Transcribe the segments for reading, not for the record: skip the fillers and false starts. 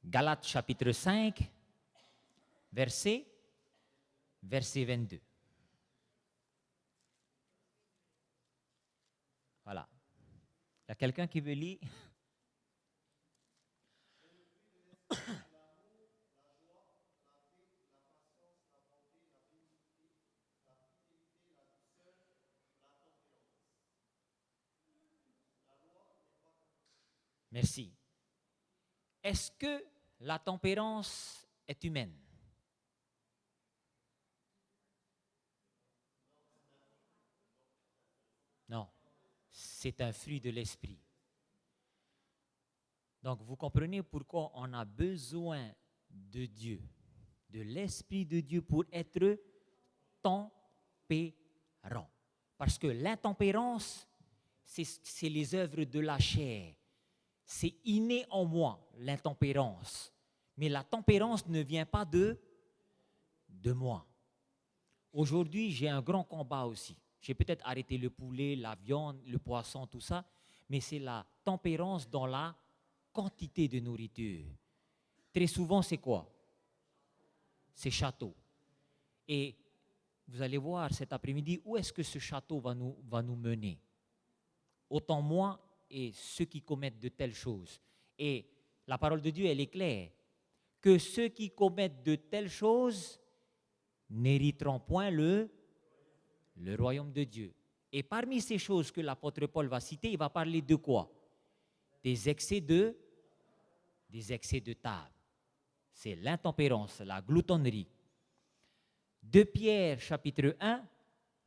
Galates chapitre 5, verset 22. Voilà. Il y a quelqu'un qui veut lire? Merci. Est-ce que la tempérance est humaine? Non, c'est un fruit de l'esprit. Donc vous comprenez pourquoi on a besoin de Dieu, de l'Esprit de Dieu pour être tempérant. Parce que l'intempérance, c'est les œuvres de la chair. C'est inné en moi, l'intempérance. Mais la tempérance ne vient pas de moi. Aujourd'hui, j'ai un grand combat aussi. J'ai peut-être arrêté le poulet, la viande, le poisson, tout ça, mais c'est la tempérance dans la quantité de nourriture. Très souvent, c'est quoi? C'est château. Et vous allez voir cet après-midi où est-ce que ce château va nous mener. Autant moi et ceux qui commettent de telles choses. Et la parole de Dieu, elle est claire. Que ceux qui commettent de telles choses n'hériteront point le royaume de Dieu. Et parmi ces choses que l'apôtre Paul va citer, il va parler de quoi? Des excès de table. C'est l'intempérance, la gloutonnerie. 2 Pierre chapitre 1,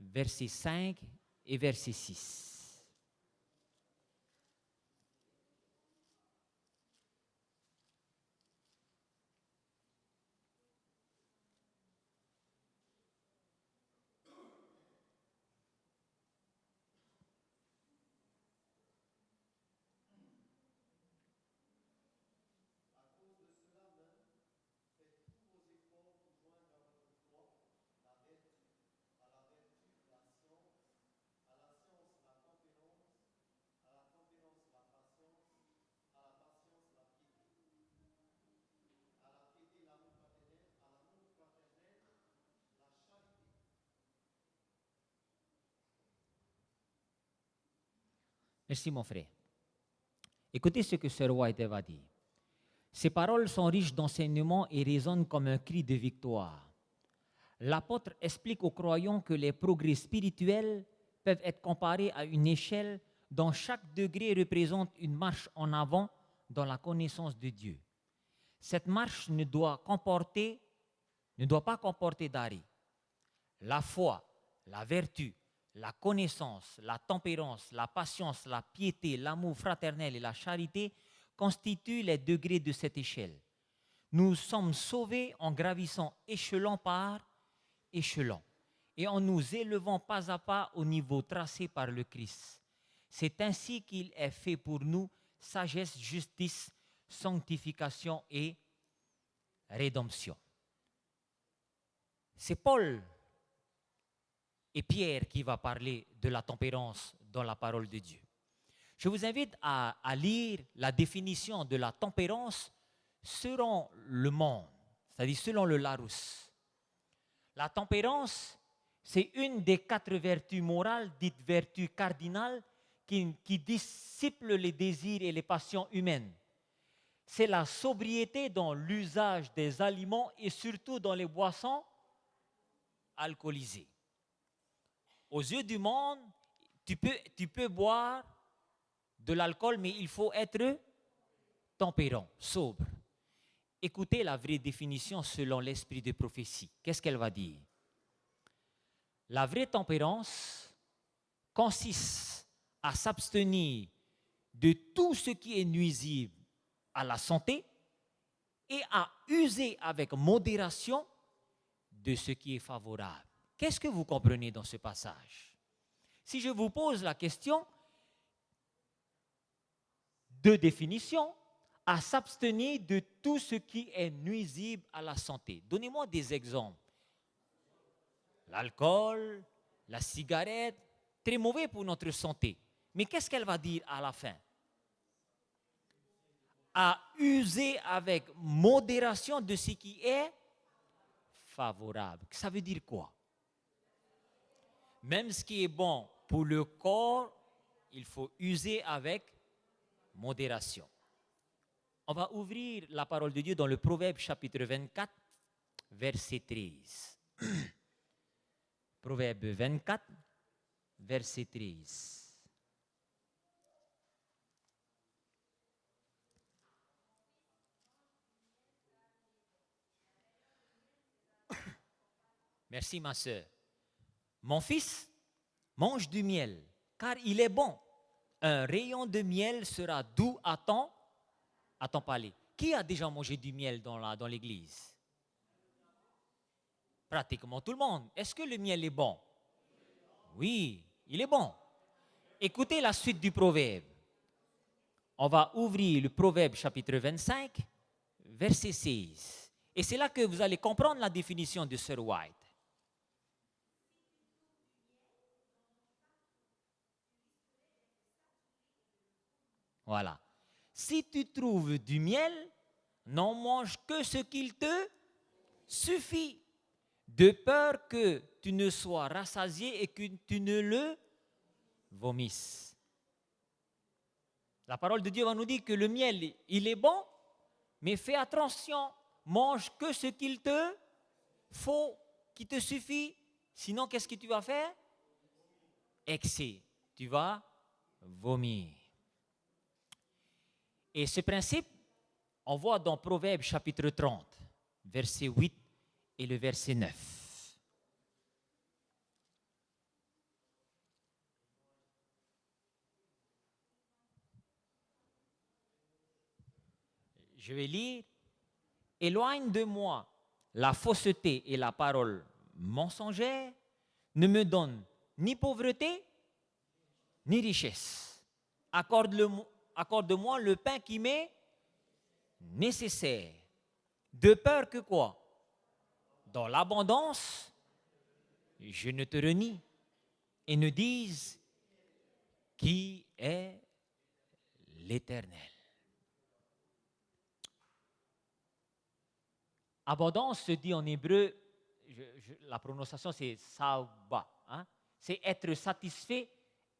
verset 5 et verset 6. Merci mon frère. Écoutez ce que Sir White va dire. Ces paroles sont riches d'enseignements et résonnent comme un cri de victoire. L'apôtre explique aux croyants que les progrès spirituels peuvent être comparés à une échelle dont chaque degré représente une marche en avant dans la connaissance de Dieu. Cette marche ne doit pas comporter d'arrêt. La foi, la vertu, la connaissance, la tempérance, la patience, la piété, l'amour fraternel et la charité constituent les degrés de cette échelle. Nous sommes sauvés en gravissant échelon par échelon et en nous élevant pas à pas au niveau tracé par le Christ. C'est ainsi qu'il est fait pour nous sagesse, justice, sanctification et rédemption. C'est Paul et Pierre qui va parler de la tempérance dans la parole de Dieu. Je vous invite à lire la définition de la tempérance selon le monde, c'est-à-dire selon le Larousse. La tempérance, c'est une des 4 vertus morales, dites vertus cardinales, qui dissipent les désirs et les passions humaines. C'est la sobriété dans l'usage des aliments et surtout dans les boissons alcoolisées. Aux yeux du monde, tu peux boire de l'alcool, mais il faut être tempérant, sobre. Écoutez la vraie définition selon l'esprit de prophétie. Qu'est-ce qu'elle va dire? La vraie tempérance consiste à s'abstenir de tout ce qui est nuisible à la santé et à user avec modération de ce qui est favorable. Qu'est-ce que vous comprenez dans ce passage? Si je vous pose la question, 2 définitions, à s'abstenir de tout ce qui est nuisible à la santé. Donnez-moi des exemples. L'alcool, la cigarette, très mauvais pour notre santé. Mais qu'est-ce qu'elle va dire à la fin? à user avec modération de ce qui est favorable. Ça veut dire quoi? Même ce qui est bon pour le corps, il faut user avec modération. On va ouvrir la parole de Dieu dans le Proverbe chapitre 24, verset 13. Proverbe 24, verset 13. Merci ma sœur. Mon fils, mange du miel, car il est bon. Un rayon de miel sera doux à ton palais. Qui a déjà mangé du miel dans l'église? Pratiquement tout le monde. Est-ce que le miel est bon? Oui, il est bon. Écoutez la suite du proverbe. On va ouvrir le proverbe chapitre 25, verset 16. Et c'est là que vous allez comprendre la définition de Sir White. Voilà. Si tu trouves du miel, n'en mange que ce qu'il te suffit, de peur que tu ne sois rassasié et que tu ne le vomisses. La parole de Dieu va nous dire que le miel, il est bon, mais fais attention, mange que ce qu'il te faut, qui te suffit. Sinon, qu'est-ce que tu vas faire? Excès. Tu vas vomir. Et ce principe, on voit dans Proverbe chapitre 30, verset 8 et le verset 9. Je vais lire. Éloigne de moi la fausseté et la parole mensongère, ne me donne ni pauvreté, ni richesse. Accorde-moi le pain qui m'est nécessaire. De peur que quoi? Dans l'abondance, je ne te renie et ne dise qui est l'Éternel. Abondance se dit en hébreu, la prononciation c'est saouba. Hein? C'est être satisfait,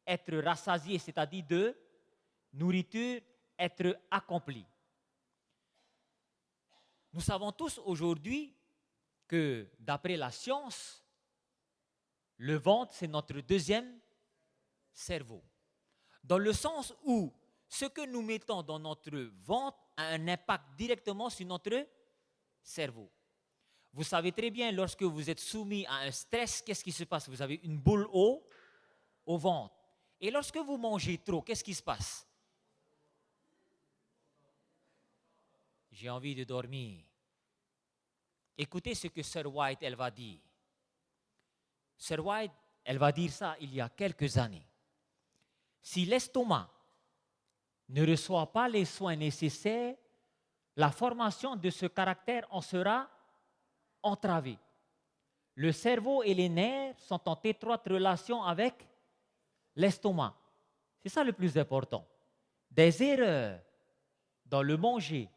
être rassasié, c'est-à-dire de nourriture, être accompli. Nous savons tous aujourd'hui que d'après la science, le ventre, c'est notre deuxième cerveau. Dans le sens où ce que nous mettons dans notre ventre a un impact directement sur notre cerveau. Vous savez très bien, lorsque vous êtes soumis à un stress, qu'est-ce qui se passe? Vous avez une boule au ventre. Et lorsque vous mangez trop, qu'est-ce qui se passe? J'ai envie de dormir. Écoutez ce que Sir White, elle va dire. Sir White, elle va dire ça il y a quelques années. Si l'estomac ne reçoit pas les soins nécessaires, la formation de ce caractère en sera entravée. Le cerveau et les nerfs sont en étroite relation avec l'estomac. C'est ça le plus important. Des erreurs dans le manger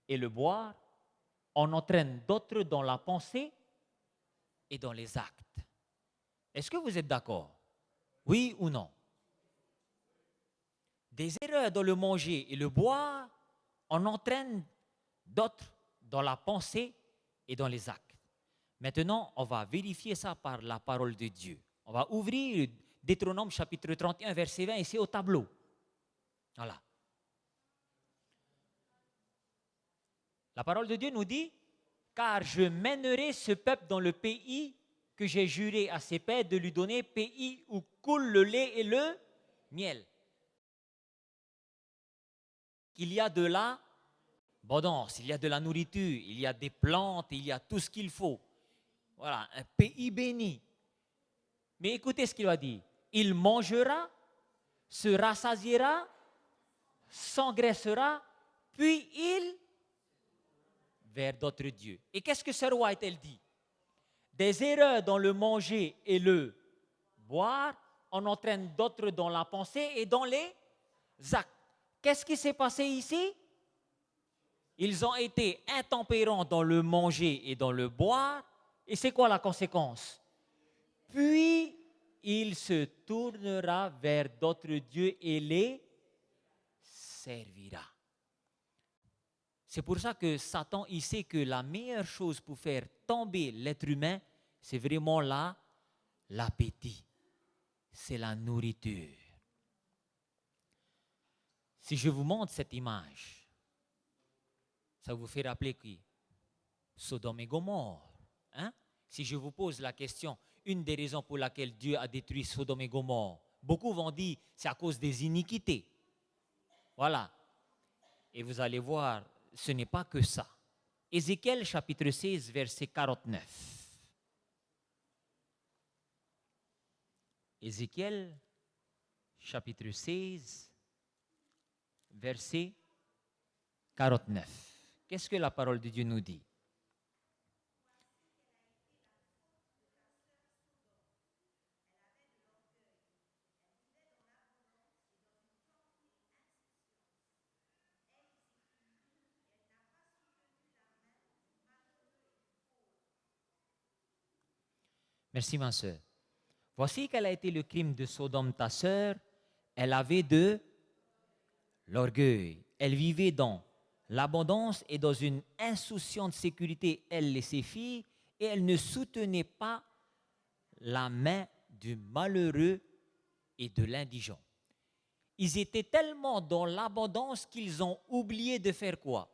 et le boire en entraînent d'autres dans la pensée et dans les actes. Est-ce que vous êtes d'accord? Oui ou non? Des erreurs dans le manger et le boire en entraînent d'autres dans la pensée et dans les actes. Maintenant, on va vérifier ça par la parole de Dieu. On va ouvrir Deutéronome chapitre 31, verset 20, et c'est au tableau. Voilà. La parole de Dieu nous dit, « Car je mènerai ce peuple dans le pays que j'ai juré à ses pères de lui donner, pays où coule le lait et le miel. » Il y a de l'abondance, il y a de la nourriture, il y a des plantes, il y a tout ce qu'il faut. Voilà, un pays béni. Mais écoutez ce qu'il a dit. Il mangera, se rassasiera, s'engraissera, puis il vers d'autres dieux. Et qu'est-ce que Sir White, elle dit? Des erreurs dans le manger et le boire en entraînent d'autres dans la pensée et dans les actes. Qu'est-ce qui s'est passé ici? Ils ont été intempérants dans le manger et dans le boire. Et c'est quoi la conséquence? Puis, il se tournera vers d'autres dieux et les servira. C'est pour ça que Satan, il sait que la meilleure chose pour faire tomber l'être humain, c'est vraiment l'appétit. C'est la nourriture. Si je vous montre cette image, ça vous fait rappeler qui? Sodome et Gomorrhe. Hein? Si je vous pose la question, une des raisons pour laquelle Dieu a détruit Sodome et Gomorrhe, beaucoup vont dire c'est à cause des iniquités. Voilà. Et vous allez voir, ce n'est pas que ça. Ézéchiel chapitre 16, verset 49. Ézéchiel chapitre 16, verset 49. Qu'est-ce que la parole de Dieu nous dit? Merci ma soeur. Voici quel a été le crime de Sodome, ta sœur. Elle avait de l'orgueil. Elle vivait dans l'abondance et dans une insouciante sécurité, elle et ses filles, et elle ne soutenait pas la main du malheureux et de l'indigent. Ils étaient tellement dans l'abondance qu'ils ont oublié de faire quoi?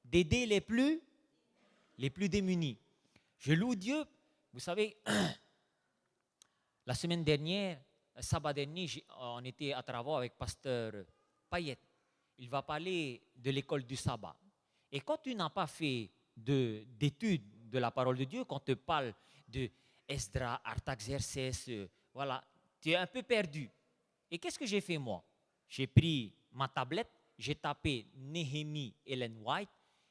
D'aider les plus démunis. Je loue Dieu. Vous savez, la semaine dernière, le sabbat dernier, on était à travaux avec pasteur Payet. Il va parler de l'école du sabbat. Et quand tu n'as pas fait d'études de la parole de Dieu, quand tu parles de Esdras, Artaxerxès, voilà, tu es un peu perdu. Et qu'est-ce que j'ai fait moi? J'ai pris ma tablette, j'ai tapé Néhémie Ellen White,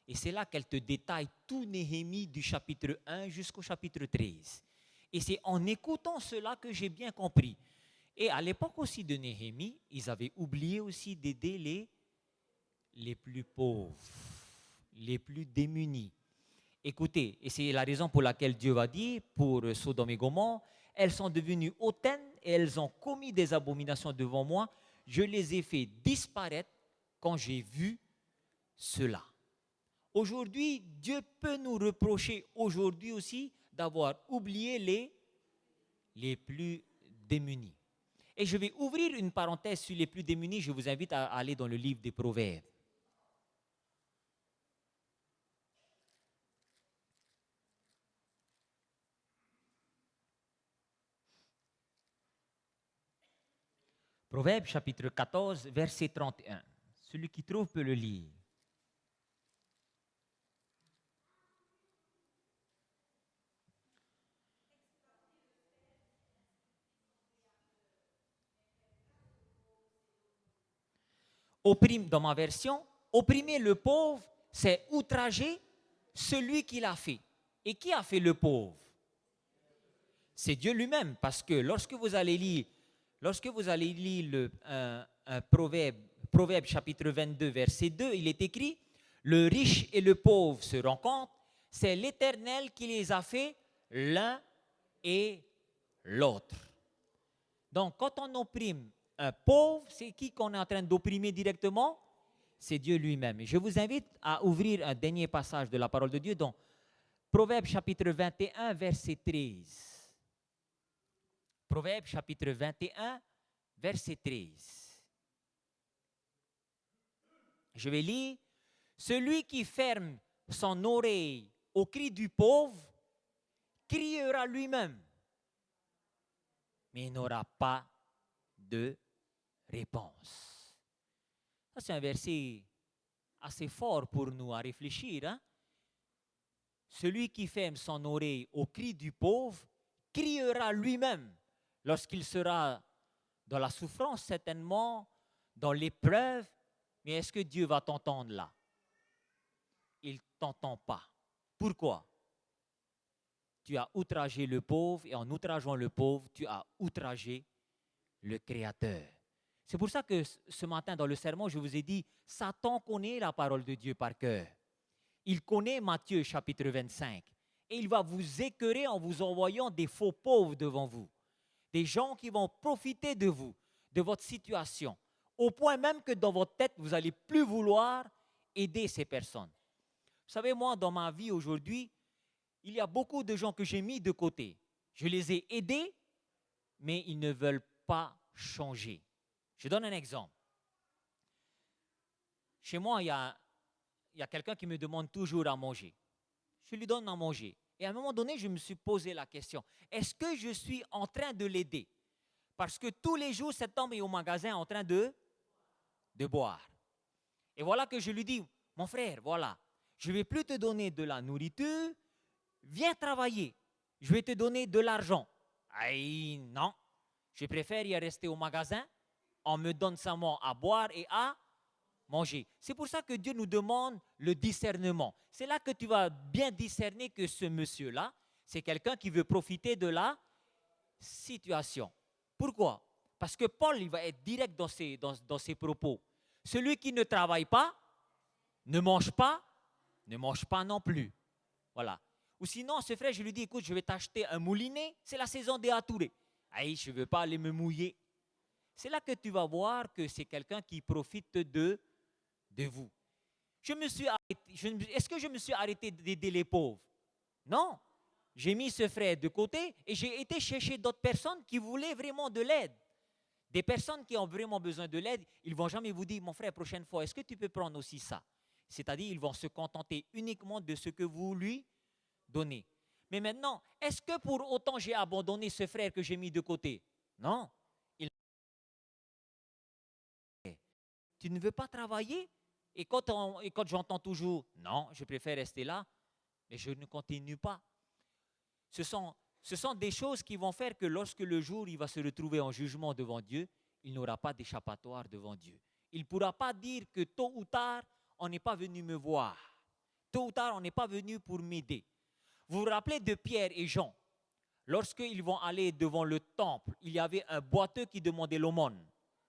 et c'est là qu'elle te détaille tout Néhémie du chapitre 1 jusqu'au chapitre 13. Et c'est en écoutant cela que j'ai bien compris. Et à l'époque aussi de Néhémie, ils avaient oublié aussi d'aider les plus pauvres, les plus démunis. Écoutez, et c'est la raison pour laquelle Dieu va dire pour Sodome et Gomorrhe, elles sont devenues hautaines et elles ont commis des abominations devant moi. Je les ai fait disparaître quand j'ai vu cela. Aujourd'hui, Dieu peut nous reprocher aujourd'hui aussi d'avoir oublié les plus démunis. Et je vais ouvrir une parenthèse sur les plus démunis. Je vous invite à aller dans le livre des Proverbes. Proverbe chapitre 14, verset 31. Celui qui trouve peut le lire. Dans ma version, opprimer le pauvre, c'est outrager celui qui l'a fait. Et qui a fait le pauvre? C'est Dieu lui-même, parce que lorsque vous allez lire un proverbe chapitre 22, verset 2, il est écrit, le riche et le pauvre se rencontrent, c'est l'Éternel qui les a fait l'un et l'autre. Donc, quand on opprime un pauvre, c'est qui qu'on est en train d'opprimer directement? C'est Dieu lui-même. Et je vous invite à ouvrir un dernier passage de la parole de Dieu dans Proverbe chapitre 21, verset 13. Proverbe chapitre 21, verset 13. Je vais lire. Celui qui ferme son oreille au cri du pauvre criera lui-même, mais il n'aura pas de réponse. Ça, c'est un verset assez fort pour nous à réfléchir. Hein? Celui qui ferme son oreille au cri du pauvre criera lui-même lorsqu'il sera dans la souffrance, certainement, dans l'épreuve. Mais est-ce que Dieu va t'entendre là? Il ne t'entend pas. Pourquoi? Tu as outragé le pauvre et en outrageant le pauvre, tu as outragé le Créateur. C'est pour ça que ce matin dans le sermon, je vous ai dit, Satan connaît la parole de Dieu par cœur. Il connaît Matthieu chapitre 25. Et il va vous écœurer en vous envoyant des faux pauvres devant vous. Des gens qui vont profiter de vous, de votre situation. Au point même que dans votre tête, vous n'allez plus vouloir aider ces personnes. Vous savez, moi, dans ma vie aujourd'hui, il y a beaucoup de gens que j'ai mis de côté. Je les ai aidés, mais ils ne veulent pas changer. Je donne un exemple. Chez moi, il y a quelqu'un qui me demande toujours à manger. Je lui donne à manger. Et à un moment donné, je me suis posé la question, est-ce que je suis en train de l'aider? Parce que tous les jours, cet homme est au magasin en train de boire. Et voilà que je lui dis, mon frère, voilà, je ne vais plus te donner de la nourriture, viens travailler, je vais te donner de l'argent. Aïe, non, je préfère y rester au magasin, on me donne seulement à boire et à manger. C'est pour ça que Dieu nous demande le discernement. C'est là que tu vas bien discerner que ce monsieur-là, c'est quelqu'un qui veut profiter de la situation. Pourquoi? Parce que Paul, il va être direct dans ses propos. Celui qui ne travaille pas, ne mange pas non plus. Voilà. Ou sinon, ce frère, je lui dis, écoute, je vais t'acheter un moulinet, c'est la saison des atourés. Aïe, je ne veux pas aller me mouiller. C'est là que tu vas voir que c'est quelqu'un qui profite de vous. Est-ce que je me suis arrêté d'aider les pauvres? Non. J'ai mis ce frère de côté et j'ai été chercher d'autres personnes qui voulaient vraiment de l'aide. Des personnes qui ont vraiment besoin de l'aide, ils ne vont jamais vous dire, mon frère, prochaine fois, est-ce que tu peux prendre aussi ça? C'est-à-dire, ils vont se contenter uniquement de ce que vous lui donnez. Mais maintenant, est-ce que pour autant j'ai abandonné ce frère que j'ai mis de côté? Non. Tu ne veux pas travailler? Et quand j'entends toujours, non, je préfère rester là, mais je ne continue pas. Ce sont des choses qui vont faire que lorsque le jour il va se retrouver en jugement devant Dieu, il n'aura pas d'échappatoire devant Dieu. Il ne pourra pas dire que tôt ou tard, on n'est pas venu me voir. Tôt ou tard, on n'est pas venu pour m'aider. Vous vous rappelez de Pierre et Jean? Lorsqu'ils vont aller devant le temple, il y avait un boiteux qui demandait l'aumône.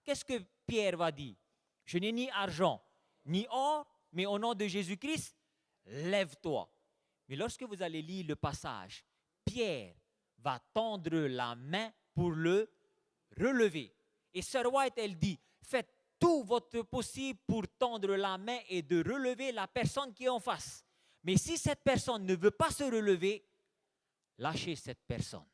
Qu'est-ce que Pierre va dire? Je n'ai ni argent, ni or, mais au nom de Jésus-Christ, lève-toi. Mais lorsque vous allez lire le passage, Pierre va tendre la main pour le relever. Et Sœur White, elle dit, faites tout votre possible pour tendre la main et de relever la personne qui est en face. Mais si cette personne ne veut pas se relever, lâchez cette personne.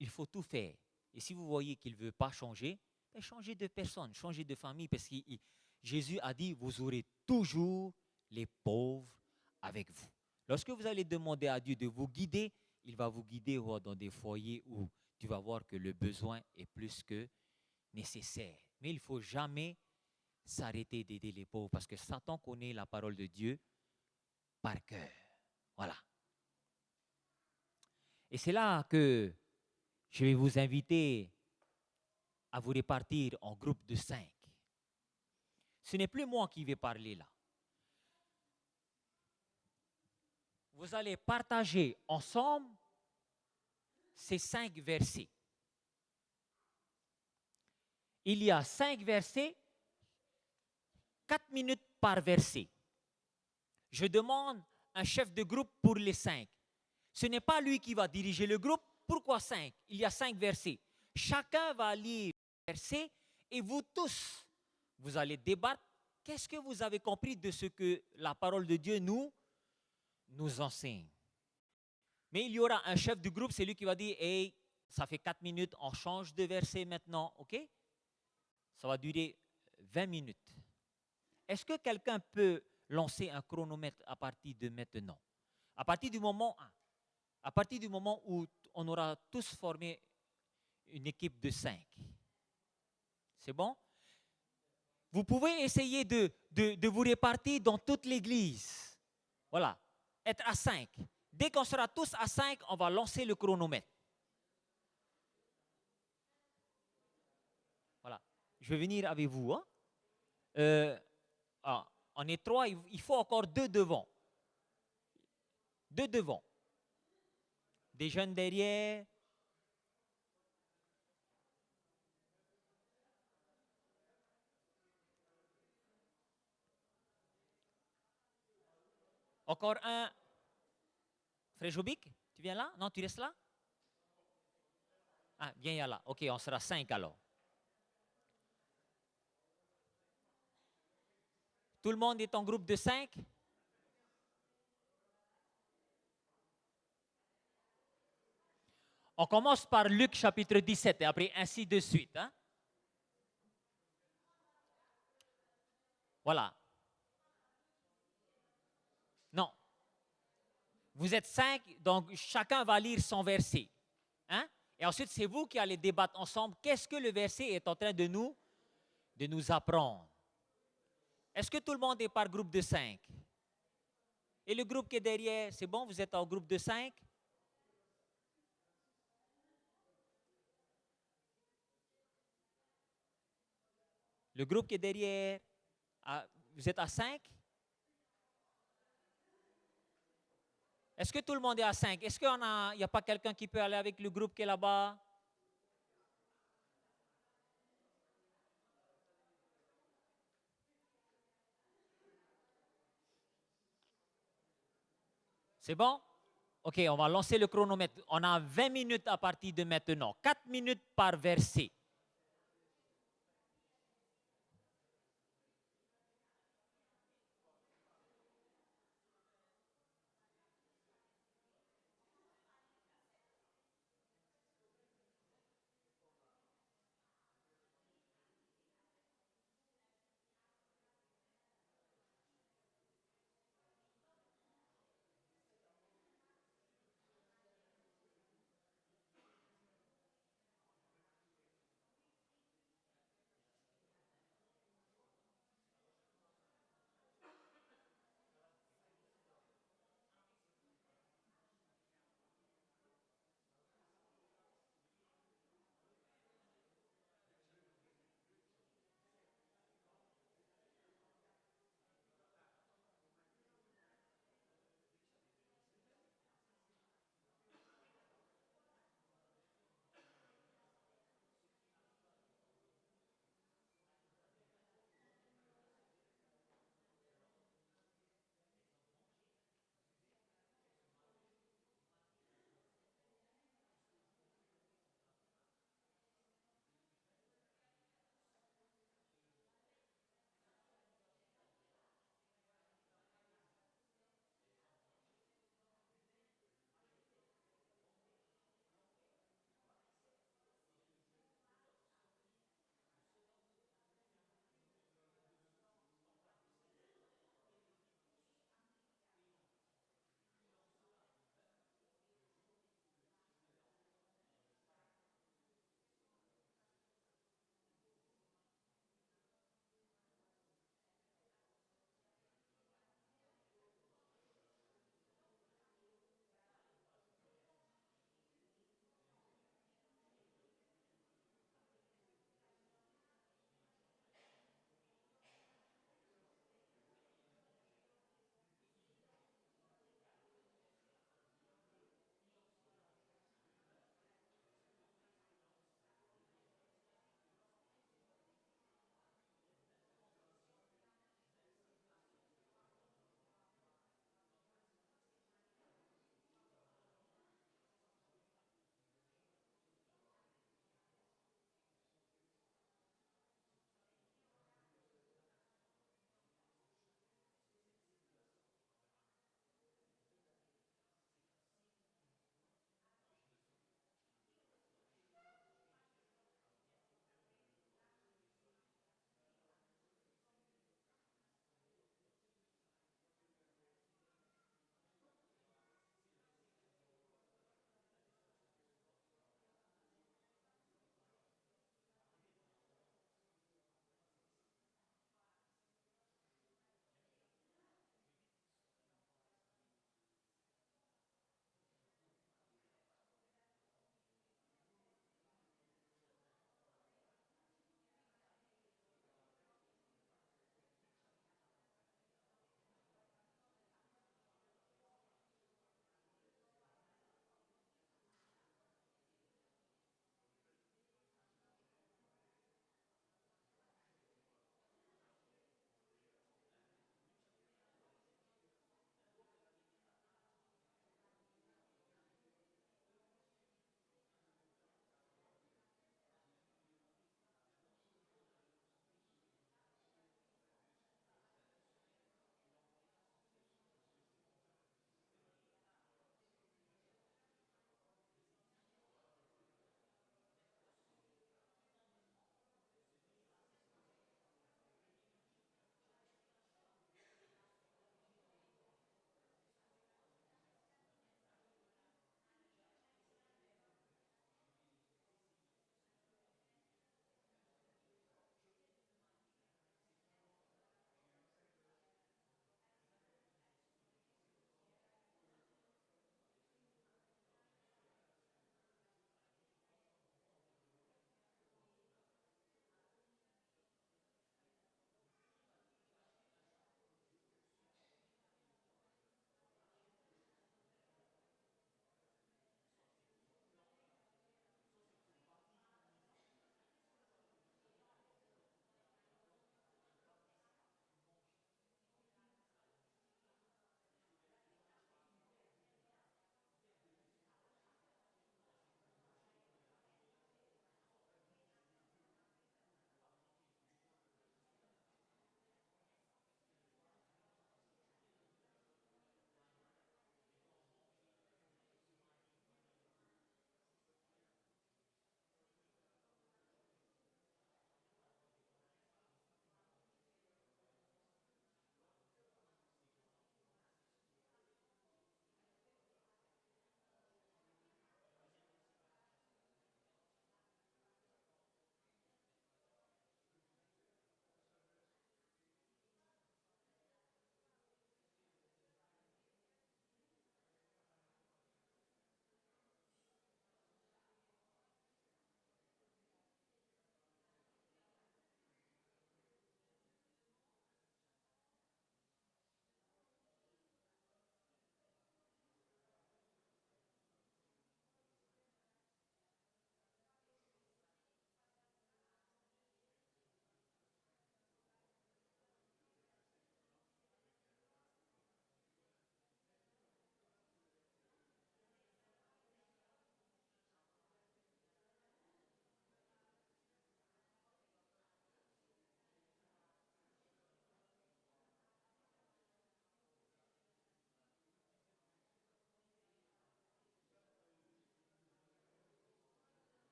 Il faut tout faire. Et si vous voyez qu'il ne veut pas changer, changez de personne, changez de famille, parce que Jésus a dit, vous aurez toujours les pauvres avec vous. Lorsque vous allez demander à Dieu de vous guider, il va vous guider dans des foyers où tu vas voir que le besoin est plus que nécessaire. Mais il ne faut jamais s'arrêter d'aider les pauvres, parce que Satan connaît la parole de Dieu par cœur. Voilà. Et c'est là que je vais vous inviter à vous répartir en groupe de 5. Ce n'est plus moi qui vais parler là. Vous allez partager ensemble ces 5 versets. Il y a 5 versets, 4 minutes par verset. Je demande un chef de groupe pour les 5. Ce n'est pas lui qui va diriger le groupe. Pourquoi 5? Il y a 5 versets. Chacun va lire un verset et vous tous, vous allez débattre. Qu'est-ce que vous avez compris de ce que la parole de Dieu nous enseigne? Mais il y aura un chef du groupe, c'est lui qui va dire, hey, ça fait 4 minutes, on change de verset maintenant, ok? Ça va durer 20 minutes. Est-ce que quelqu'un peut lancer un chronomètre à partir de maintenant? À partir du moment 1. À partir du moment où on aura tous formé une équipe de 5. C'est bon? Vous pouvez essayer de vous répartir dans toute l'église. Voilà. Être à 5. Dès qu'on sera tous à 5, on va lancer le chronomètre. Voilà. Je vais venir avec vous. Hein? On est 3, il faut encore 2 devant. 2 devant. Des jeunes derrière. Encore un. Frère Jobic, tu viens là? Non, tu restes là? Ah, viens là. OK, on sera 5 alors. Tout le monde est en groupe de 5? On commence par Luc chapitre 17 et après ainsi de suite. Hein? Voilà. Non. Vous êtes 5, donc chacun va lire son verset. Hein? Et ensuite, c'est vous qui allez débattre ensemble. Qu'est-ce que le verset est en train de nous apprendre? Est-ce que tout le monde est par groupe de 5? Et le groupe qui est derrière, c'est bon, vous êtes en groupe de 5? Le groupe qui est derrière, vous êtes à 5? Est-ce que tout le monde est à 5? Est-ce qu'il n'y a pas quelqu'un qui peut aller avec le groupe qui est là-bas? C'est bon? OK, on va lancer le chronomètre. On a 20 minutes à partir de maintenant. 4 minutes par verset.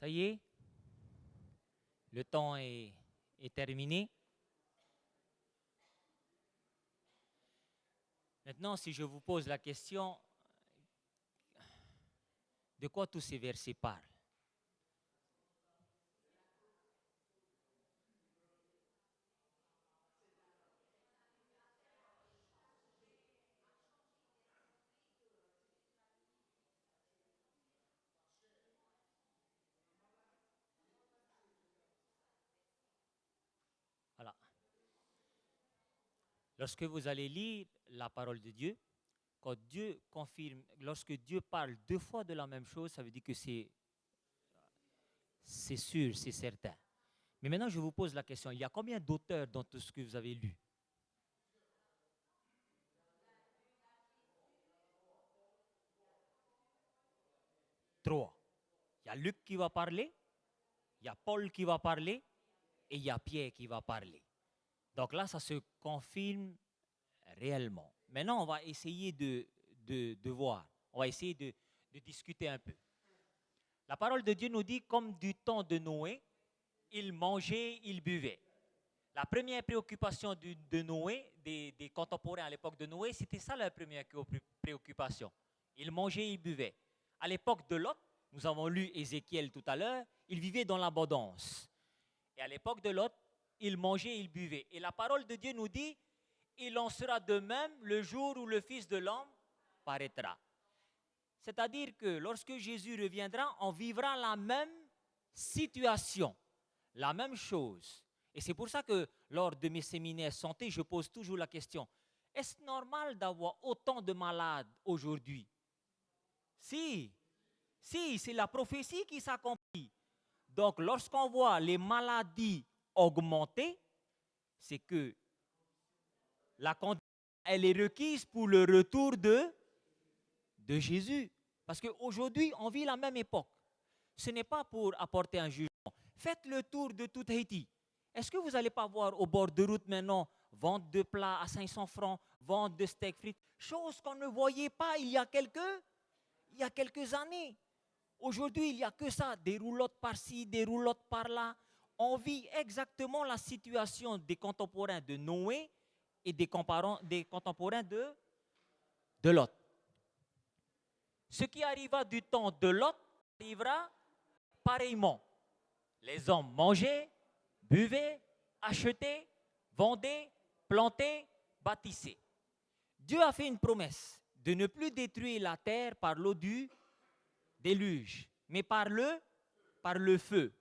Ça y est, le temps est terminé. Maintenant, si je vous pose la question, de quoi tous ces versets parlent? Voilà. Lorsque vous allez lire la parole de Dieu, quand Dieu confirme, lorsque Dieu parle deux fois de la même chose, ça veut dire que c'est sûr, c'est certain. Mais maintenant, je vous pose la question, il y a combien d'auteurs dans tout ce que vous avez lu? Trois. Il y a Luc qui va parler, il y a Paul qui va parler et il y a Pierre qui va parler. Donc là, ça se confirme réellement. Maintenant, on va essayer de voir, on va essayer de discuter un peu. La parole de Dieu nous dit, comme du temps de Noé, il mangeait, il buvait. La première préoccupation de Noé, des contemporains à l'époque de Noé, c'était ça la première préoccupation. Il mangeait, il buvait. À l'époque de Lot, nous avons lu Ézéchiel tout à l'heure, il vivait dans l'abondance. Et à l'époque de Lot, il mangeait, il buvait. Et la parole de Dieu nous dit, il en sera de même le jour où le Fils de l'homme paraîtra. C'est-à-dire que lorsque Jésus reviendra, on vivra la même situation, la même chose. Et c'est pour ça que lors de mes séminaires santé, je pose toujours la question, est-ce normal d'avoir autant de malades aujourd'hui? Si, c'est la prophétie qui s'accomplit. Donc lorsqu'on voit les maladies augmenter, c'est que la condition, elle est requise pour le retour de Jésus. Parce qu'aujourd'hui, on vit la même époque. Ce n'est pas pour apporter un jugement. Faites le tour de tout Haïti. Est-ce que vous n'allez pas voir au bord de route maintenant, vente de plats à 500 francs, vente de steak frites, chose qu'on ne voyait pas il y a quelques années. Aujourd'hui, il n'y a que ça, des roulottes par-ci, des roulottes par-là. On vit exactement la situation des contemporains de Noé et des contemporains de Lot. Ce qui arriva du temps de Lot arrivera pareillement. Les hommes mangeaient, buvaient, achetaient, vendaient, plantaient, bâtissaient. Dieu a fait une promesse de ne plus détruire la terre par l'eau du déluge, mais par le feu.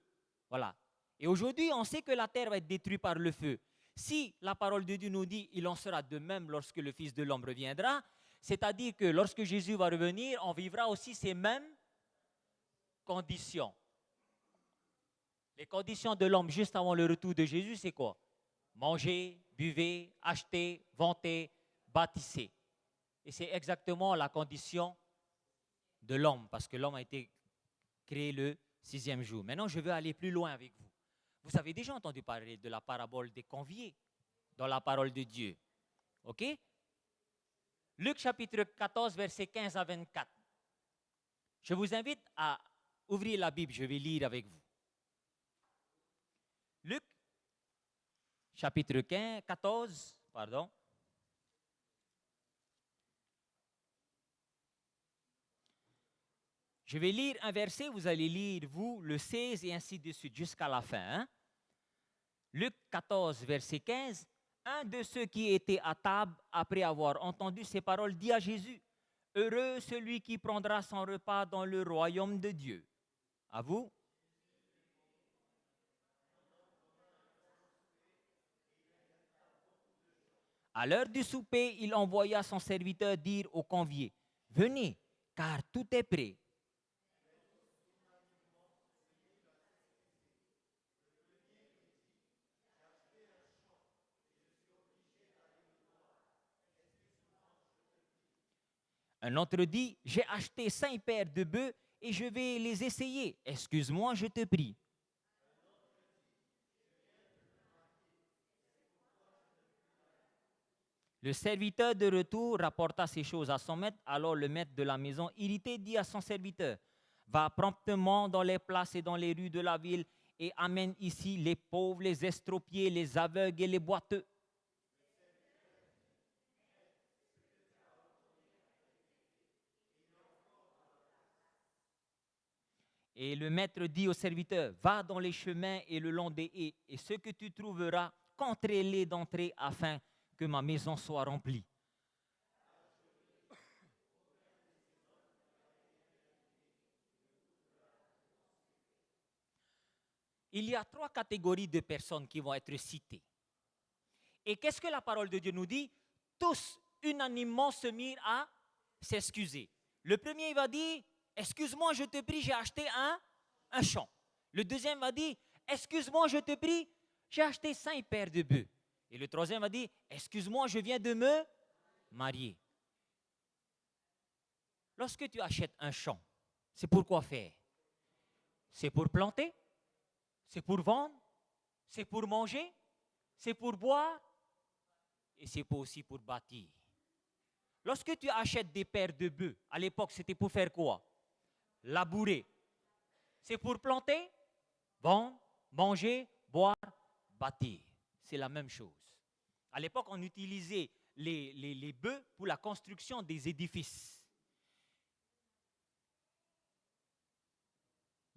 Voilà. Et aujourd'hui, on sait que la terre va être détruite par le feu. Si la parole de Dieu nous dit il en sera de même lorsque le Fils de l'homme reviendra, c'est-à-dire que lorsque Jésus va revenir, on vivra aussi ces mêmes conditions. Les conditions de l'homme juste avant le retour de Jésus, c'est quoi? Manger, buvez, acheter, vanter, bâtissez. Et c'est exactement la condition de l'homme, parce que l'homme a été créé le 6e jour. Maintenant, je veux aller plus loin avec vous. Vous avez déjà entendu parler de la parabole des conviés dans la parole de Dieu. OK? Luc chapitre 14, versets 15 à 24. Je vous invite à ouvrir la Bible, je vais lire avec vous. Luc chapitre 14, pardon. Je vais lire un verset, vous allez lire, vous, le 16 et ainsi de suite, jusqu'à la fin. Hein? Luc 14, verset 15. Un de ceux qui étaient à table, après avoir entendu ces paroles, dit à Jésus, « Heureux celui qui prendra son repas dans le royaume de Dieu. » À vous? À l'heure du souper, il envoya son serviteur dire aux conviés, « Venez, car tout est prêt. » Un autre dit, « J'ai acheté 5 paires de bœufs et je vais les essayer. Excuse-moi, je te prie. » Le serviteur de retour rapporta ces choses à son maître. Alors le maître de la maison, irrité, dit à son serviteur, « va promptement dans les places et dans les rues de la ville et amène ici les pauvres, les estropiés, les aveugles et les boiteux. Et le maître dit au serviteur, va dans les chemins et le long des haies, et ce que tu trouveras, contrains-les d'entrer afin que ma maison soit remplie. Il y a 3 catégories de personnes qui vont être citées. Et qu'est-ce que la parole de Dieu nous dit? Tous unanimement se mirent à s'excuser. Le premier il va dire, excuse-moi, je te prie, j'ai acheté un champ. Le deuxième va dire, excuse-moi, je te prie, j'ai acheté 5 paires de bœufs. Et le troisième va dire, excuse-moi, je viens de me marier. Lorsque tu achètes un champ, c'est pour quoi faire? C'est pour planter? C'est pour vendre? C'est pour manger? C'est pour boire? Et c'est aussi pour bâtir. Lorsque tu achètes des paires de bœufs, à l'époque, c'était pour faire quoi? Labourer. C'est pour planter, vendre, manger, boire, bâtir. C'est la même chose. À l'époque, on utilisait les bœufs pour la construction des édifices.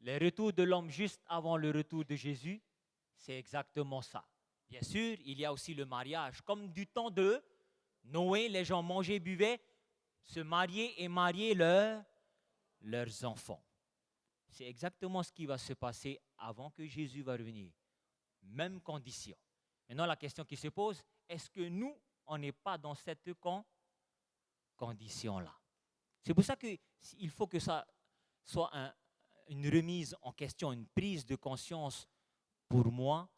Le retour de l'homme juste avant le retour de Jésus, c'est exactement ça. Bien sûr, il y a aussi le mariage. Comme du temps de Noé, les gens mangeaient, buvaient, se mariaient et mariaient leurs enfants. C'est exactement ce qui va se passer avant que Jésus va revenir. Même condition. Maintenant, la question qui se pose, est-ce que nous, on n'est pas dans cette condition-là? C'est pour ça qu'il faut que ça soit une remise en question, une prise de conscience pour moi,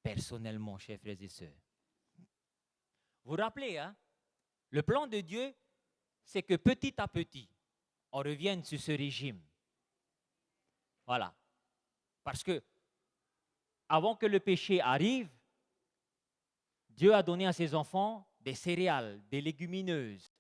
personnellement, chers frères et sœurs. Vous vous rappelez, hein? Le plan de Dieu, c'est que petit à petit, on revienne sur ce régime. Voilà. Parce que, avant que le péché arrive, Dieu a donné à ses enfants des céréales, des légumineuses,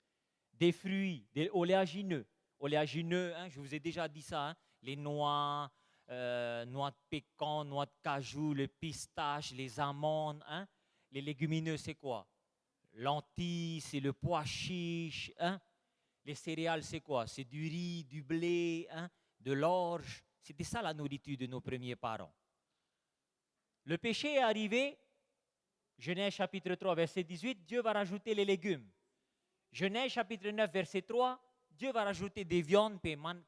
des fruits, des oléagineux. Oléagineux, hein, je vous ai déjà dit ça, hein, les noix, noix de pécan, noix de cajou, le pistache, les amandes. Hein. Les légumineux, c'est quoi? Lentilles, c'est le pois chiche. Hein. Les céréales, c'est quoi? C'est du riz, du blé, hein, de l'orge. C'était ça la nourriture de nos premiers parents. Le péché est arrivé, Genèse chapitre 3, verset 18, Dieu va rajouter les légumes. Genèse chapitre 9, verset 3, Dieu va rajouter des viandes,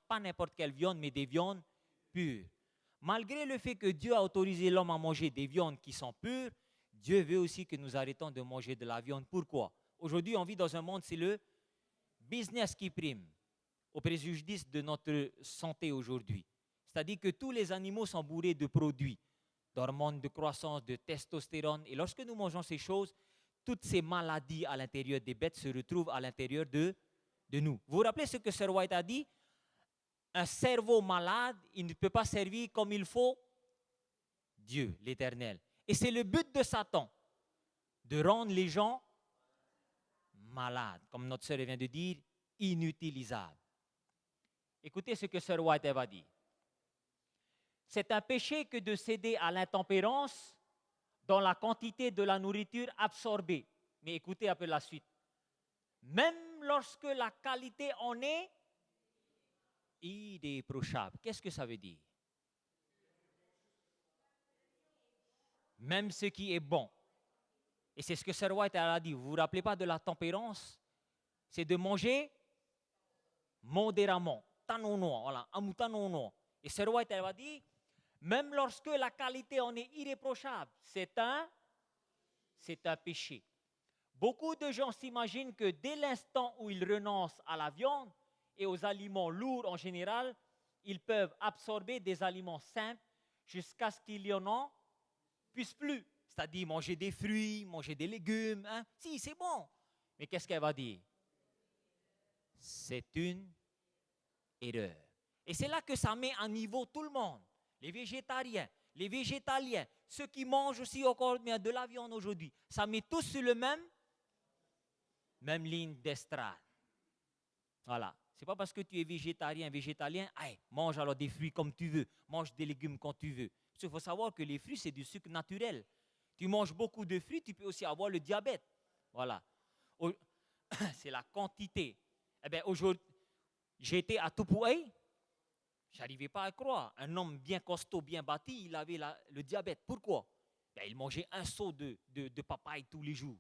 pas n'importe quelle viande, mais des viandes pures. Malgré le fait que Dieu a autorisé l'homme à manger des viandes qui sont pures, Dieu veut aussi que nous arrêtons de manger de la viande. Pourquoi? Aujourd'hui, on vit dans un monde, c'est le business qui prime, au préjudice de notre santé aujourd'hui. C'est-à-dire que tous les animaux sont bourrés de produits, d'hormones de croissance, de testostérone. Et lorsque nous mangeons ces choses, toutes ces maladies à l'intérieur des bêtes se retrouvent à l'intérieur de nous. Vous vous rappelez ce que Sir White a dit? Un cerveau malade, il ne peut pas servir comme il faut Dieu, l'Éternel. Et c'est le but de Satan, de rendre les gens malades, comme notre sœur vient de dire, inutilisables. Écoutez ce que Sir White va dire. C'est un péché que de céder à l'intempérance dans la quantité de la nourriture absorbée. Mais écoutez un peu la suite. Même lorsque la qualité en est irréprochable. Qu'est-ce que ça veut dire? Même ce qui est bon. Et c'est ce que Sir White a dit. Vous ne vous rappelez pas de la tempérance? C'est de manger modérément. Tanono, voilà, amutanono. Et Sir White va dire, même lorsque la qualité en est irréprochable, c'est un péché. Beaucoup de gens s'imaginent que dès l'instant où ils renoncent à la viande et aux aliments lourds en général, ils peuvent absorber des aliments simples jusqu'à ce qu'il y en puisse plus. C'est-à-dire manger des fruits, manger des légumes. Hein. Si, c'est bon. Mais qu'est-ce qu'elle va dire? C'est une erreur. Et c'est là que ça met à niveau tout le monde. Les végétariens, les végétaliens, ceux qui mangent aussi encore de la viande aujourd'hui. Ça met tous sur le même ligne d'estrade. Voilà. Ce n'est pas parce que tu es végétalien, hey, mange alors des fruits comme tu veux, mange des légumes quand tu veux. Parce qu'il faut savoir que les fruits, c'est du sucre naturel. Tu manges beaucoup de fruits, tu peux aussi avoir le diabète. Voilà. C'est la quantité. Eh bien, aujourd'hui, j'étais à Tupoué, je n'arrivais pas à croire. Un homme bien costaud, bien bâti, il avait le diabète. Pourquoi? Ben, il mangeait un seau de papaye tous les jours.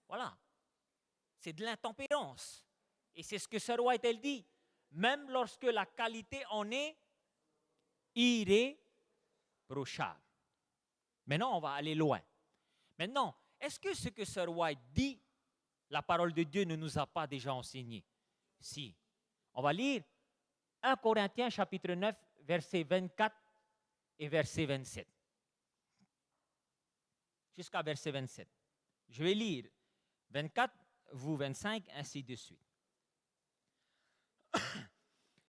Voilà. C'est de l'intempérance. Et c'est ce que Sir White, elle dit. Même lorsque la qualité en est irréprochable. Maintenant, on va aller loin. Maintenant, est-ce que ce que Sir White dit, la parole de Dieu ne nous a pas déjà enseigné? Si. On va lire 1 Corinthiens chapitre 9, versets 24 et verset 27. Jusqu'à verset 27. Je vais lire 24, vous 25, ainsi de suite.